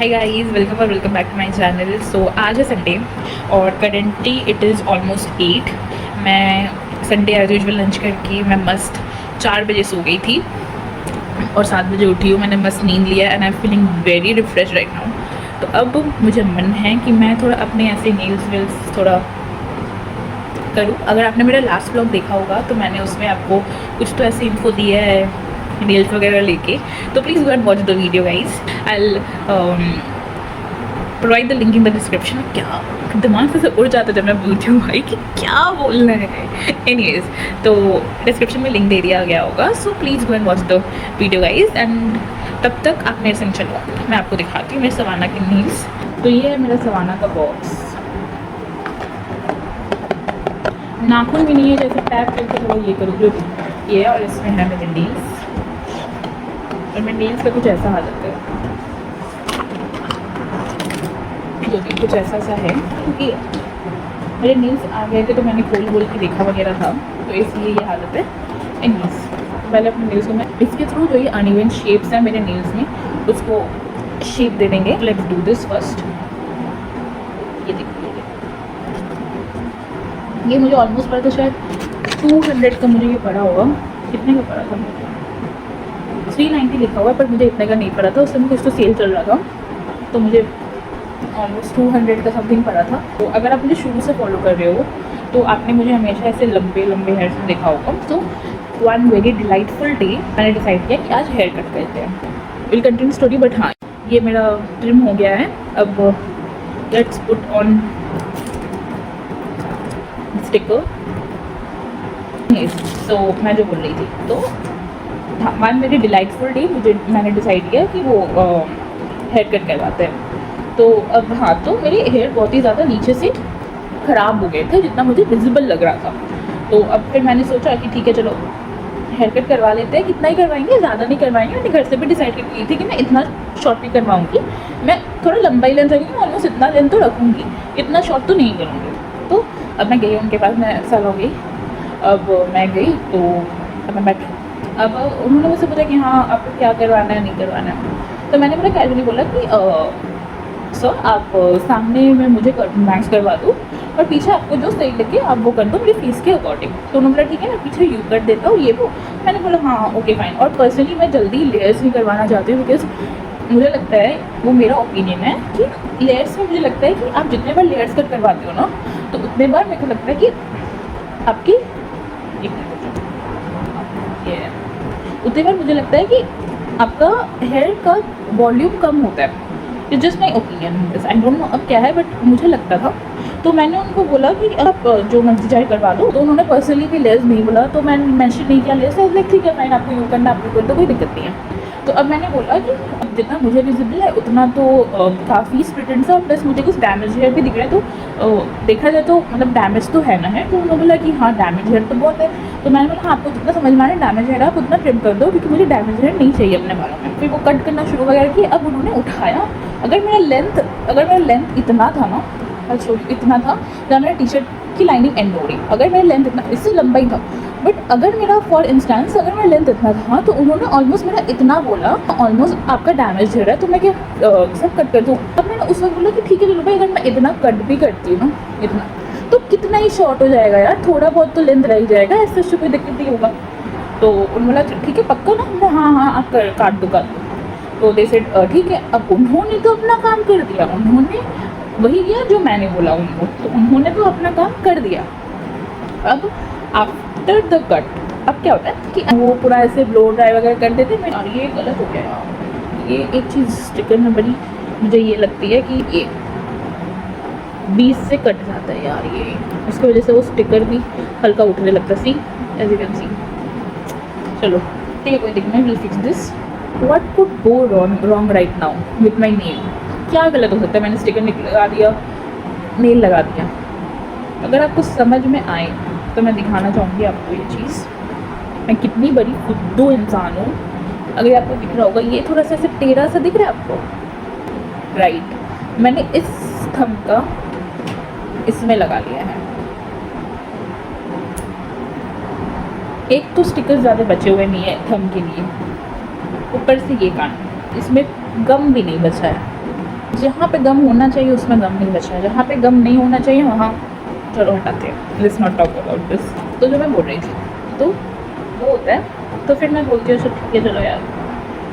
Hi guys, welcome back to my channel. So आज है Sunday और करेंटली इट इज़ ऑलमोस्ट 8। मैं Sunday as usual lunch करके मैं मस्त 4 बजे सो गई थी और 7 बजे उठी हूँ। मैंने मस्त नींद लिया and I am feeling very refresh right now. तो अब मुझे मन है कि मैं थोड़ा अपने ऐसे नेल्स वेल्स थोड़ा करूँ। अगर आपने मेरा लास्ट व्लॉग देखा होगा तो मैंने उसमें आपको कुछ तो ऐसे इन्फो दिया है नेल्स वगैरह लेके, तो please go and watch the video guys. I provide the link in the description. क्या दिमाग से उड़ जाता है जब मैं बोलती हूँ भाई कि क्या बोलना है। एनीवेज, तो डिस्क्रिप्शन में लिंक दे दिया गया होगा, so please go and watch the video guys. And तब तक आप मेरे संग चलो, मैं आपको दिखाती हूँ मेरे सवाना के नेल्स। तो ये है मेरा सवाना का बॉक्स। नाखून भी नहीं है, जैसे टैप करके थोड़ा ये करूँ जो ये है, और इसमें है मेरे नेल्स। और मेरे नेल्स का कुछ ऐसा हालत है, जो कि कुछ ऐसा सा है क्योंकि मेरे नेल्स आ गए थे तो मैंने खोल के देखा वगैरह था, तो इसलिए ये हालत है। नेल्स पहले अपने नेल्स को मैं इसके थ्रू जो ये अनइवन शेप्स हैं मेरे नेल्स में उसको शेप दे देंगे। Let's do this first. ये देखिए, ये मुझे ऑलमोस्ट पड़ा था शायद 200 का, मुझे ये पड़ा होगा। कितने का पड़ा था मुझे? 390 लिखा हुआ है, पर मुझे इतने का नहीं पड़ा था। उस समय कुछ तो सेल चल रहा था, तो मुझे ऑलमोस्ट 200 का समथिंग पड़ा था। तो अगर आप मुझे शुरू से फॉलो कर रहे हो तो आपने मुझे हमेशा ऐसे लंबे लंबे हेयर्स में देखा होगा। तो वन वेरी डिलाइटफुल डे मैंने डिसाइड किया कि आज हेयर कट करते हैं। विल कंटिन्यू स्टोरी, बट हाँ, ये मेरा ट्रिम हो गया है। अब लेट्स पुट ऑन स्टिकर। तो मैं जो बोल रही थी, तो वन मेरी डिलाइटफुल डे मैंने डिसाइड किया कि वो हेयर कट करवाते हैं। तो अब हाँ, तो मेरे हेयर बहुत ही ज़्यादा नीचे से ख़राब हो गए थे, जितना मुझे विजिबल लग रहा था। तो अब फिर मैंने सोचा कि ठीक है चलो हेयर कट करवा लेते हैं। कितना ही करवाएंगे, ज़्यादा नहीं करवाएंगे। मैंने घर से भी डिसाइड कर ली थी कि मैं इतना शॉर्ट नहीं करवाऊँगी, मैं थोड़ा लंबा ही लेंथ रखूँगी, ऑलमोस्ट इतना लेंथ तो रखूँगी, इतना शॉर्ट तो नहीं करूँगी। तो अब मैं गई उनके पास, मैं साल हो गई। अब मैं गई तो अब मैं बैठी। अब उन्होंने मुझसे पूछा कि हाँ आपको क्या करवाना है, नहीं करवाना है। तो मैंने बड़ा कैजुअली बोला कि सर आप सामने में मुझे मैक्स करवा दो और पीछे आपको जो सही लगे आप वो कर दो मेरे फेस के अकॉर्डिंग। तो उन्होंने बोला ठीक है, मैं पीछे यू कर देता हूँ ये वो। मैंने बोला हाँ ओके फाइन। और पर्सनली मैं जल्दी लेयर्स नहीं करवाना चाहती हूँ, बिकॉज मुझे लगता है, वो मेरा ओपिनियन है कि लेयर्स में मुझे लगता है कि आप जितने बार लेयर्स कट करवाते हो ना, तो उतने बार मेरे को लगता है कि आपकी उतनी बार मुझे लगता है कि आपका हेयर का वॉल्यूम कम होता है। It's just my opinion, I don't know अब क्या है, बट मुझे लगता था। तो मैंने उनको बोला कि आप जो मर्जी चाहे करवा दो। तो उन्होंने पर्सनली भी लेस नहीं बोला, तो मैंने मेंशन नहीं किया लेस। लाइक ठीक है फाइन, आपको यूँ करना आपको कर दो, कोई दिक्कत नहीं है। तो अब मैंने बोला कि अब जितना मुझे विजिबल है उतना तो काफ़ी स्प्लिटेंट सा, प्लस मुझे कुछ डैमेज हेयर भी दिख रहा है। तो देखा जाए तो मतलब डैमेज तो है ना है। तो उन्होंने बोला कि हाँ डैमेज हेयर तो बहुत है। तो मैंने बोला हाँ आपको जितना समझ में आ रहा है डैमेज हेयर आप उतना ट्रिम कर दो, क्योंकि मुझे डैमेज हेयर नहीं चाहिए अपने बालों में। फिर वो कट करना शुरू वगैरह की। अब उन्होंने उठाया, अगर मेरा लेंथ इतना था ना, इतना था जहाँ मेरा टी शर्ट की लाइनिंग एंड हो रही, अगर मेरा लेंथ इतना, इससे लंबा ही था, बट अगर मेरा फॉर इंस्टेंस अगर मेरा लेंथ इतना था तो उन्होंने ऑलमोस्ट मेरा इतना बोला, ऑलमोस्ट आपका डैमेज हो रहा है तो मैं क्या सब कट कर दूँ। अब मैंने उस वक्त बोला कि ठीक है चलो भाई, अगर मैं इतना कट भी करती हूँ ना, इतना तो कितना ही शॉर्ट हो जाएगा यार, थोड़ा बहुत तो लेंथ रह ही जाएगा, इससे कोई दिक्कत नहीं होगा। तो उन्होंने बोला ठीक है पक्का ना, मैं हाँ आप काट दो। तो दे सेड ठीक है। अब उन्होंने तो अपना काम कर दिया, उन्होंने वही किया जो मैंने बोला उनको, तो उन्होंने तो अपना काम कर दिया। अब आफ्टर द कट अब क्या होता है कि वो पूरा ऐसे ब्लो ड्राई वगैरह कर देते हैं। और ये गलत हो गया यार, ये एक चीज़ स्टिकर में बड़ी मुझे ये लगती है कि ये 20 से कट जाता है यार, ये उसकी वजह से वो स्टिकर भी हल्का उठने लगता है। सी एज यू कैन सी। चलो ठीक है, कोई दिक्कत नहीं, will fix this. What could go wrong right now with my nail? क्या गलत हो सकता है? मैंने स्टिकर लगा दिया, नेल लगा दिया। अगर आपको समझ में आए तो मैं दिखाना चाहूँगी आपको ये चीज़, मैं कितनी बड़ी फुद्दू इंसान हूँ। अगर आपको दिख रहा होगा, ये थोड़ा सा ऐसे टेढ़ा सा दिख रहा है आपको, राइट। मैंने इस थंब का इसमें लगा लिया है। एक तो स्टिकर ज़्यादा बचे हुए नहीं है थंब के लिए, ऊपर से ये कान, इसमें गम भी नहीं बचा है। जहाँ पे गम होना चाहिए उसमें गम नहीं बचा है, जहाँ पे गम नहीं होना चाहिए वहाँ चलो हटाते हैं, let's not talk about this. तो जो मैं बोल रही थी तो वो होता है, तो फिर मैं बोलती हूँ अच्छा ठीक है चलो यार,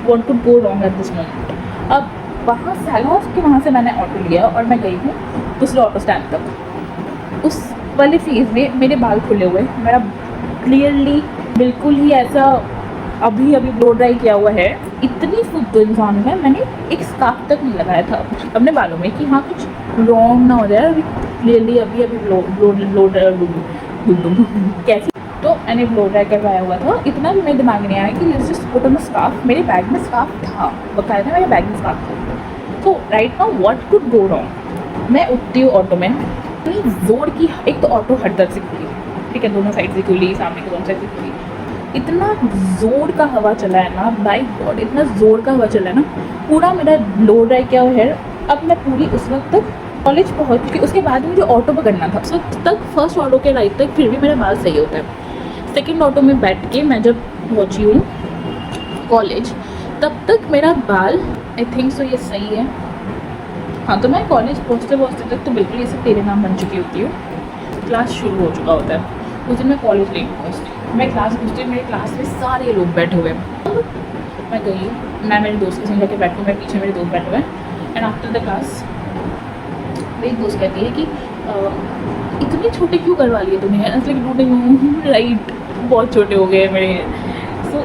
what could go wrong at this moment. अब वहाँ सैलॉस के वहाँ से मैंने ऑटो लिया और मैं गई हूँ दूसरे ऑटो स्टैंड तक। उस वाले फेज़ में मेरे बाल खुले हुए, मेरा क्लियरली बिल्कुल ही ऐसा अभी अभी ब्लो ड्राई किया हुआ है। इतनी फुद्दू इंसान में मैंने एक स्कार्फ तक नहीं लगाया था अपने बालों में कि हाँ कुछ रॉन्ग ना हो जाए, अभी क्लियरली अभी अभी ब्लो कैसी। तो मैंने ब्लो ड्राई करवाया हुआ था, इतना भी मेरे दिमाग में नहीं आया कि let's just put on a scarf. मेरे बैग में स्कार्फ था, बकायदा मेरे बैग में स्कार्फ था। तो right now what could go wrong. मैं उठती हूँ ऑटो में, इतनी जोर की, एक तो ऑटो हर तरफ से खुली, ठीक है, दोनों साइड से खुली, सामने के दोनों साइड से खुली, इतना ज़ोर का हवा चला है ना, बाय गॉड इतना ज़ोर का हवा चला है ना, पूरा मेरा ब्लो ड्राई किया हुआ है। अब मैं पूरी उस वक्त तक कॉलेज पहुंच चुकी, उसके बाद मुझे ऑटो पकड़ना था, उस वक्त तक फर्स्ट ऑटो के राइट तक फिर भी मेरा बाल सही होता है। सेकंड ऑटो में बैठ के मैं जब पहुंची हूँ कॉलेज, तब तक मेरा बाल आई थिंक सो ये सही है। हाँ, तो मैं कॉलेज पहुँचते पहुँचते तक तो बिल्कुल ये सब तेरे नाम बन चुकी होती हूँ, क्लास शुरू हो चुका होता है। उस दिन मैं कॉलेज नहीं पहुँचती, मैं क्लास पहुँचती, मेरे क्लास में सारे लोग बैठे हुए हैं। मैं गई, मैं मेरे दोस्त के संग जाके बैठी, मैं पीछे मेरे दोस्त बैठे हुए हैं। एंड आफ्टर द क्लास मेरी दोस्त कहती है कि इतने छोटे क्यों करवा लिए तुमने, राइट, बहुत छोटे हो गए मेरे। So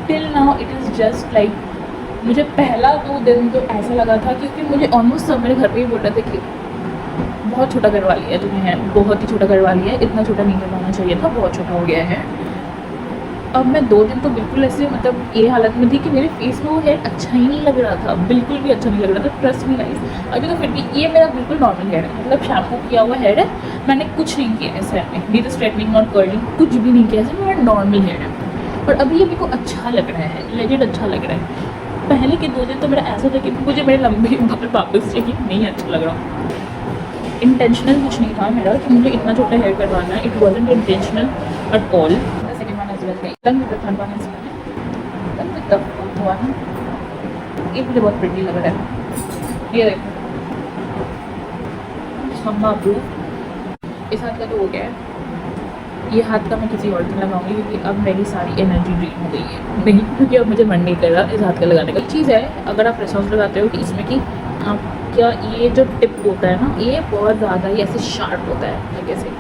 till now it is just like, मुझे पहला 2 दिन तो ऐसा लगा था, क्योंकि मुझे ऑलमोस्ट सब मेरे घर पे ही बोल रहे थे कि बहुत छोटा करवा लिया तुम्हें, बहुत ही छोटा करवा लिया है, इतना छोटा नहीं करवाना चाहिए था, बहुत छोटा हो गया है। अब मैं 2 दिन तो बिल्कुल ऐसे मतलब ये हालत में थी कि मेरे फेस में वो हेयर अच्छा ही नहीं लग रहा था, बिल्कुल भी अच्छा नहीं लग रहा था, ट्रस्ट मी गाइस। अभी तो फिर भी ये मेरा बिल्कुल नॉर्मल हेयर है, मतलब शैम्पू किया हुआ हेयर है, मैंने कुछ नहीं किया इस हेयर में, नीदर स्ट्रेटनिंग नॉट कर्लिंग, कुछ भी नहीं किया, ऐसे मेरा नॉर्मल हेयर है। और अभी ये मेरे को अच्छा लग रहा है, लेजिट अच्छा लग रहा है। पहले के 2 दिन तो मेरा ऐसा था कि मुझे मेरे लंबे बाल वापस चाहिए, नहीं अच्छा लग रहा। इंटेंशनल कुछ नहीं था मेरा कि मुझे इतना छोटा हेयर करवाना है, it wasn't intentional at all. Second one as well, done with the third one as well, done with the fourth one. ये मुझे बहुत प्रिटी लग रहा है, ये देखो सम्मा ब्लू। इस हाथ का तो हो गया है, ये हाथ का मैं किसी और दिन लगाऊंगी, क्योंकि अब मेरी सारी एनर्जी ड्रेन हो गई है, नहीं क्योंकि अब मुझे मन नहीं कर रहा इस हाथ का लगाने का। चीज़ है अगर आप रेसॉन्स लगाते हो कि इसमें कि आप क्या, ये जो टिप होता है ना, ये बहुत ज़्यादा ही ऐसे शार्प होता है, like ऐसे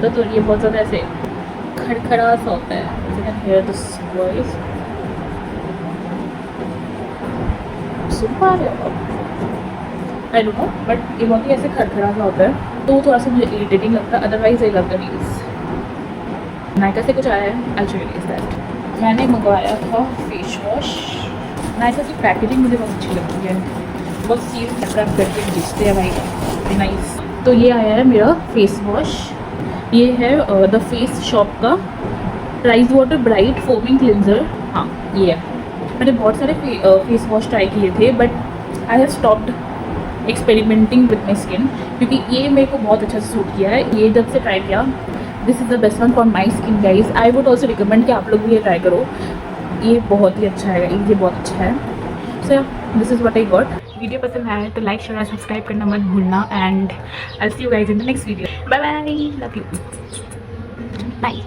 तो ये बहुत ज़्यादा ऐसे खड़खड़ा सा होता है। You can hear this voice, सुन पा रहे हो आई डोंट नो, बट ये बहुत ही ऐसे खड़खड़ा सा होता है, तो थोड़ा सा मुझे इरिटेटिंग लगता है। Otherwise I love the reels. Nykaa से कुछ आया है, आई शो यू दैट। मैंने मंगवाया था फेस वॉश, नायका की पैकेजिंग मुझे बहुत अच्छी लगती है, बहुत सील रैप करके बेचते हैं भाई, नाइस। तो ये आया है मेरा फेस वॉश, ये है द फेस शॉप का rice water bright foaming cleanser. हाँ ये है, मैंने बहुत सारे फेस वॉश ट्राई किए थे, but I have stopped experimenting with my skin, क्योंकि ये मेरे को बहुत अच्छा से सूट किया है। ये जब से ट्राई किया, this is the best one for my skin guys. I would also recommend कि आप लोग भी ये ट्राई करो, ये बहुत ही अच्छा है, ये बहुत अच्छा है। So this is what I got. Video पसंद आया तो लाइक शेयर सब्सक्राइब करना मत भूलना, and I see you guys in the next video. Bye bye, love you, bye.